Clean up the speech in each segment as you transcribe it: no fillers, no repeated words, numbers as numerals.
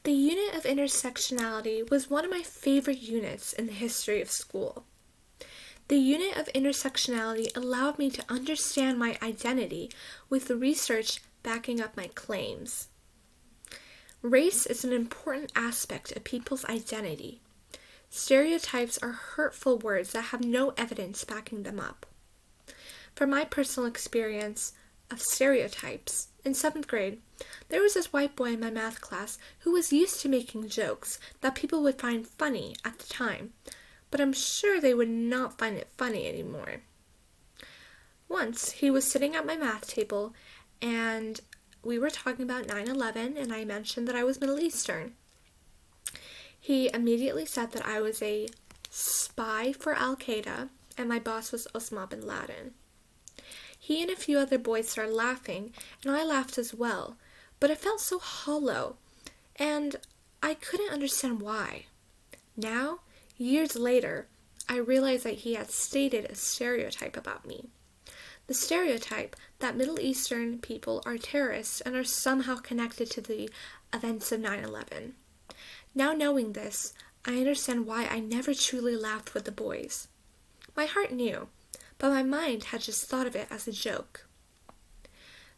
The unit of intersectionality was one of my favorite units in the history of school. The unit of intersectionality allowed me to understand my identity with the research backing up my claims. Race is an important aspect of people's identity. Stereotypes are hurtful words that have no evidence backing them up. From my personal experience of stereotypes, in 7th grade, there was this white boy in my math class who was used to making jokes that people would find funny at the time, but I'm sure they would not find it funny anymore. Once, he was sitting at my math table, and we were talking about 9/11, and I mentioned that I was Middle Eastern. He immediately said that I was a spy for Al-Qaeda, and my boss was Osama bin Laden. He and a few other boys started laughing, and I laughed as well, but it felt so hollow, and I couldn't understand why. Now, years later, I realized that he had stated a stereotype about me. The stereotype that Middle Eastern people are terrorists and are somehow connected to the events of 9/11. Now knowing this, I understand why I never truly laughed with the boys. My heart knew, but my mind had just thought of it as a joke.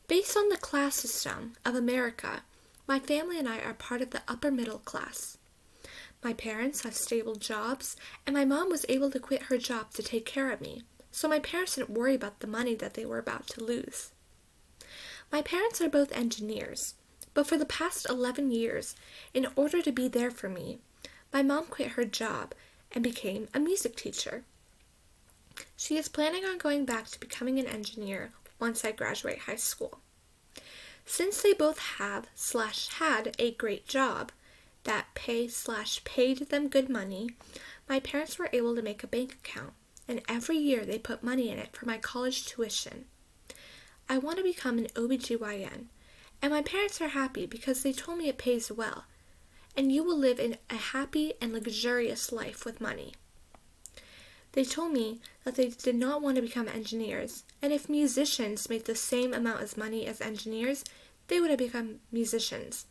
Based on the class system of America, my family and I are part of the upper middle class. My parents have stable jobs, and my mom was able to quit her job to take care of me, so my parents didn't worry about the money that they were about to lose. My parents are both engineers, but for the past 11 years, in order to be there for me, my mom quit her job and became a music teacher. She is planning on going back to becoming an engineer once I graduate high school. Since they both have/had a great job that paid them good money, my parents were able to make a bank account, and every year they put money in it for my college tuition. I want to become an OBGYN, and my parents are happy because they told me it pays well, and you will live in a happy and luxurious life with money. They told me that they did not want to become engineers, and if musicians made the same amount of money as engineers, they would have become musicians.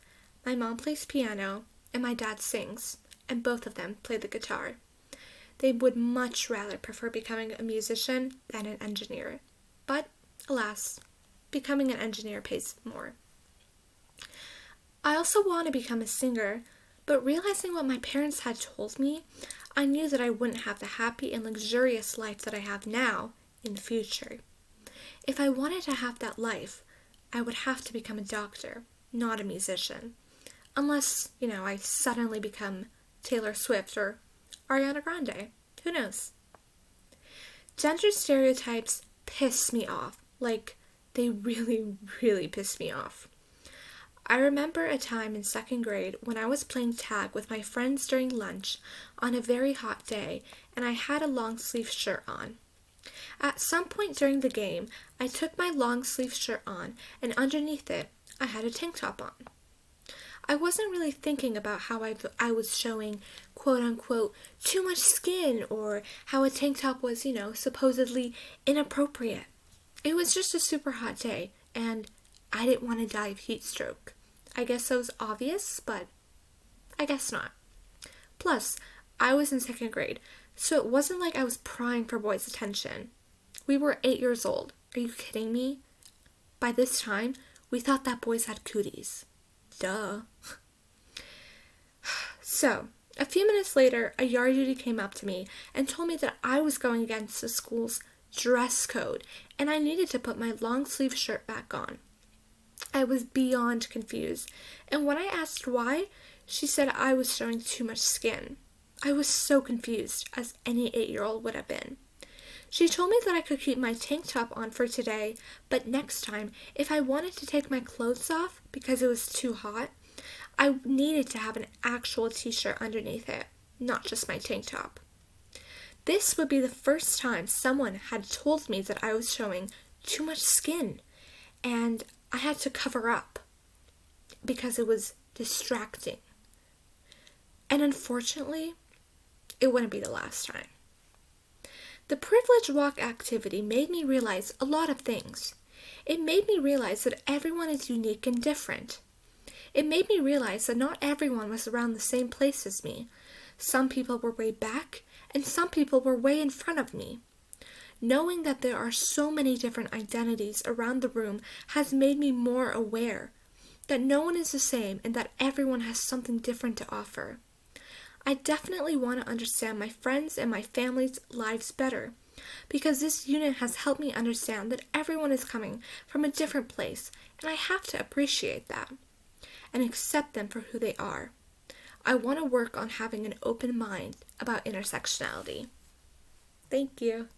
My mom plays piano, and my dad sings, and both of them play the guitar. They would much rather prefer becoming a musician than an engineer. But, alas, becoming an engineer pays more. I also want to become a singer, but realizing what my parents had told me, I knew that I wouldn't have the happy and luxurious life that I have now in the future. If I wanted to have that life, I would have to become a doctor, not a musician. Unless, I suddenly become Taylor Swift or Ariana Grande. Who knows? Gender stereotypes piss me off. They really, really piss me off. I remember a time in 2nd grade when I was playing tag with my friends during lunch on a very hot day, and I had a long-sleeve shirt on. At some point during the game, I took my long-sleeve shirt on, and underneath it, I had a tank top on. I wasn't really thinking about how I was showing, quote-unquote, too much skin, or how a tank top was, supposedly inappropriate. It was just a super hot day, and I didn't want to die of heat stroke. I guess that was obvious, but I guess not. Plus, I was in 2nd grade, so it wasn't like I was prying for boys' attention. We were 8 years old. Are you kidding me? By this time, we thought that boys had cooties. Duh. So, a few minutes later, a yard duty came up to me and told me that I was going against the school's dress code, and I needed to put my long-sleeve shirt back on. I was beyond confused, and when I asked why, she said I was showing too much skin. I was so confused, as any 8-year-old would have been. She told me that I could keep my tank top on for today, but next time, if I wanted to take my clothes off because it was too hot, I needed to have an actual t-shirt underneath it, not just my tank top. This would be the first time someone had told me that I was showing too much skin, and I had to cover up because it was distracting. And unfortunately, it wouldn't be the last time. The privilege walk activity made me realize a lot of things. It made me realize that everyone is unique and different. It made me realize that not everyone was around the same place as me. Some people were way back, and some people were way in front of me. Knowing that there are so many different identities around the room has made me more aware that no one is the same and that everyone has something different to offer. I definitely want to understand my friends and my family's lives better, because this unit has helped me understand that everyone is coming from a different place, and I have to appreciate that and accept them for who they are. I want to work on having an open mind about intersectionality. Thank you.